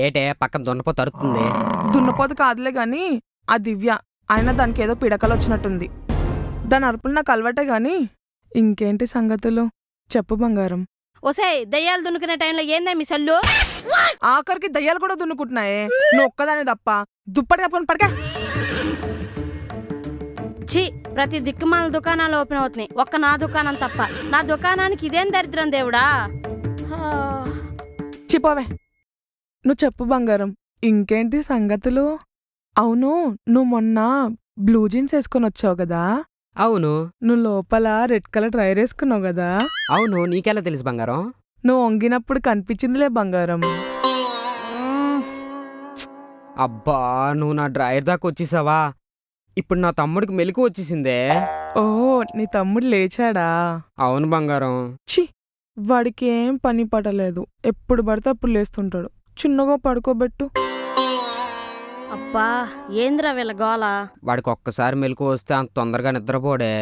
ఏటే పక్కన దున్నపోతు అరుతుంది. దున్నపోతు కాదులే గాని ఆ దివ్య ఆయన దానికి ఏదో పిడకలు వచ్చినట్టుంది. దాని అరుపులు నాకు అలవాటే గాని ఇంకేంటి సంగతులు చెప్పు బంగారం. ఒసేయ్ దయ్యాలు దున్నుకునే టైంలో ఏందా మీ సల్లు? ఆఖరికి దయ్యాలు కూడా దున్నుకుంటున్నాయే, నువ్వు ఒక్కదాని తప్ప. దుప్పటి కప్పుకొని పడక. ఛీ, ప్రతి దిక్కుమాల దుకాణాలు ఓపెన్ అవుతున్నాయి, ఒక్క నా దుకాణం తప్ప. నా దుకాణానికి ఇదేం దరిద్రం దేవుడా. చిపోవే. నువ్వు చెప్పు బంగారం, ఇంకేంటి సంగతులు? అవును, నువ్వు మొన్న బ్లూ జీన్స్ వేసుకొని వచ్చావు కదా. అవును. నువ్వు లోపల రెడ్ కలర్ డ్రైర్ వేసుకున్నావు కదా. అవును, నీకెలా తెలుసు బంగారం? నువ్వు వంగినప్పుడు కనిపించిందిలే బంగారం. అబ్బా, నువ్వు నా డ్రైవర్ దాకా వచ్చేసావా? ఇప్పుడు నా తమ్ముడికి మెలకు వచ్చేసిందే. ఓ, నీ తమ్ముడు లేచాడా? అవును బంగారం. ఛీ, వాడికి ఏం పని పడలేదు, ఎప్పుడు పడితే అప్పుడు లేస్తుంటాడు. చిన్నగా పడుకోబెట్టు. అబ్బా, ఏంద్రా వీళ్ళ గోల? వాడికి ఒక్కసారి మెలకు వస్తే అంత తొందరగా నిద్రపోడే.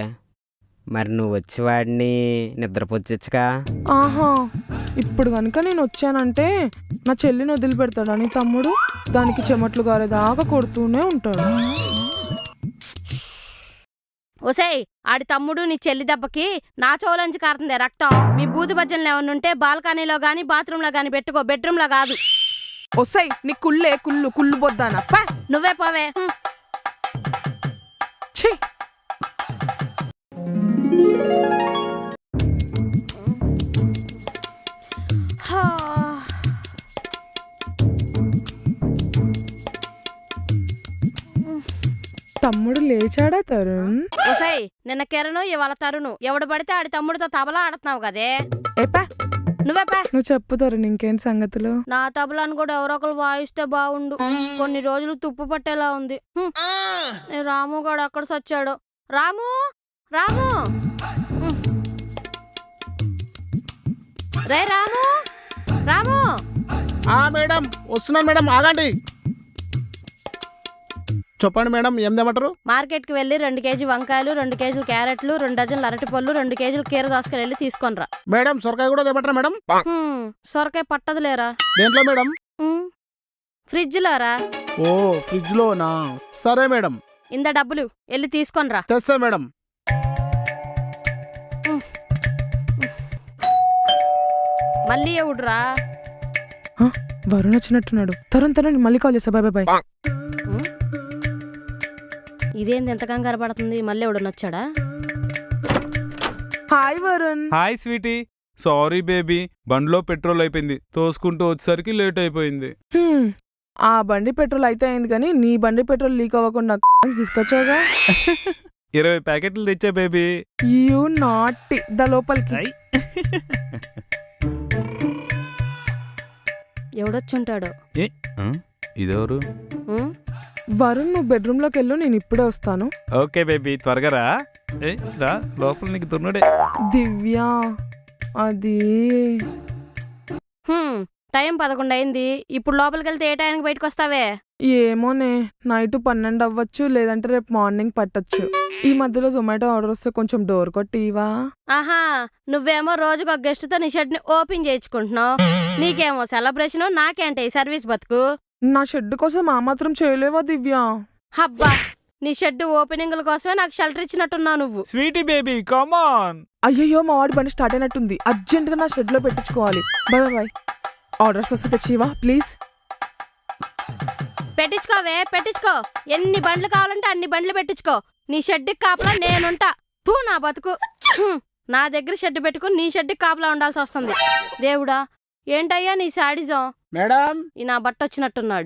మరి నువ్వు వచ్చి వాడిని నిద్రపోచ్చుగా. ఆహా, ఇప్పుడు కనుక నేను వచ్చానంటే నా చెల్లిని వదిలిపెడతాడా నీ తమ్ముడు? దానికి చెమట్లు గారేదాకా కొడుతూనే ఉంటాడు. ఒసేయ్, ఆడి తమ్ముడు నీ చెల్లి దెబ్బకి నా చోలంచి కారుతుందే రక్తం. మీ బూది భజనలు ఏమన్నా ఉంటే బాల్కనీలో గాని బాత్రూంలో గాని పెట్టుకో, బెడ్రూమ్లో కాదు. ఒసై, నీ కుళ్ళే కుళ్ళు బొద్దానా? నువ్వే పోవే. ఛీ, తమ్ముడు లేచాడా తరుణ్? ఒసేయ్, నిన్న కిరణు ఇవాళ తరుణు, ఎవడు పడితే ఆడి తమ్ముడితో తబలా ఆడుతున్నావు కదే. ఏపా, నువ్వే పా. నువ్వు చెప్పు తరుణ్, ఇంకేంటి సంగతులు? నా తబలాను కూడా ఎవరో ఒకరు వాయిస్తే బాగుండు. కొన్ని రోజులు తుప్పు పట్టేలా ఉంది. రాము గాడు అక్కడ సచ్చాడు. రాము, రాము, రే రాము, రాము. మేడం వస్తున్నాను మేడం, ఆగండి. చెప్పండి మేడం, ఏం తెమ్మంటారు? మార్కెట్కి వెళ్ళి 2 కేజీ వంకాయలు, 2 కేజీలు క్యారెట్లు, 2 డజన్లు అరటిపళ్ళు, 2 కేజీలు కీర దోసకాయలు వెళ్ళి తీసుకొనిరా. మేడం సొరకాయ కూడా తెమ్మంటారా మేడం? సొరకాయ పట్టదులేరా. దేంట్లో మేడం? ఫ్రిడ్జ్ లోరా. ఓ, ఫ్రిడ్జ్ లోనా? సరే మేడం. ఇంత డబ్బులు వెళ్ళి తీసుకొనిరా. తెస్తా మేడం. మళ్ళీ ఎవడురా? వరుణ్ వచ్చినట్టున్నాడు. తరుణ్ మళ్ళీ కాల్ చేస్తా. Bye bye. ఇదేంది ఎంత కంగారు పడుతుంది? మళ్ళీ ఎవడు నచ్చాడా? Hi Varun. Hi sweety. Sorry baby, బండిలో పెట్రోల్ అయిపోయింది, తోసుకుంటూ వచ్చేసరికి లేట్ అయిపోయింది. ఆ బండి పెట్రోల్ అయితే అయింది కానీ నీ బండి పెట్రోల్ లీక్ అవ్వకుండా తీసుకొచ్చావుగా. 20 ప్యాకెట్లు తెచ్చా బేబీ. యూ నాటి ద లోపలికి. ఎవడొచ్చుంటాడు? ఇదెవరు? వరుణ్, నువ్వు బెడ్రూమ్ లోకి వెళ్ళు, నేను ఇప్పుడే వస్తాను. ఓకే బేబీ, త్వరగా రా. రా, లోపల నీకు దున్నుడే. దివ్య, అది టైం 11 అయింది. ఇప్పుడు లోపలికి వెళ్తే ఏ టైంకి బయటకు వస్తావే? ఏమోనే, నైట్ 12 అవ్వచ్చు, లేదంటే రేపు మార్నింగ్ పట్టొచ్చు. ఈ మధ్యలో జొమాటో ఆర్డర్ వస్తే కొంచెం డోర్ కొట్టివా? ఆహా, నువ్వేమో రోజుకు ఒక గెస్ట్ తో నీ షెడ్ ని ఓపెన్ చేయించుకుంటున్నావు. నీకేమో సెలబ్రేషన్, నాకేంటే ఈ సర్వీస్ బతుకు. నా షెడ్ కోసం ఆ మాత్రం చేయలేవా దివ్య? హబ్బా, నీ షెడ్ ఓపెనింగ్ల కోసమే నాకు షెల్టర్ ఇచ్చినట్టున్నావు నువ్వు. Sweetie baby, come on. అయ్యయ్యో, మా వాడి బండి స్టార్ట్ అయినట్టుంది, అర్జెంట్ గా నా షెడ్ లో పెట్టించుకోవాలి. Bye bye. ఆర్డర్స్ వస్తే తెచ్చివా ప్లీజ్. పెట్టించుకోవే, పెట్టించుకో. ఎన్ని బండ్లు కావాలంటే అన్ని బండ్లు పెట్టించుకో. నీ షెడ్కి కాపలా నేనుంటా. తూ నా బతుకు. నా దగ్గర షెడ్ పెట్టుకుని నీ షెడ్కి కాపలా ఉండాల్సి వస్తుంది. దేవుడా, ఏంటయ్యా నీ శాడిజం? మేడం, ఈ నా బట్ట వచ్చినట్టున్నాడు.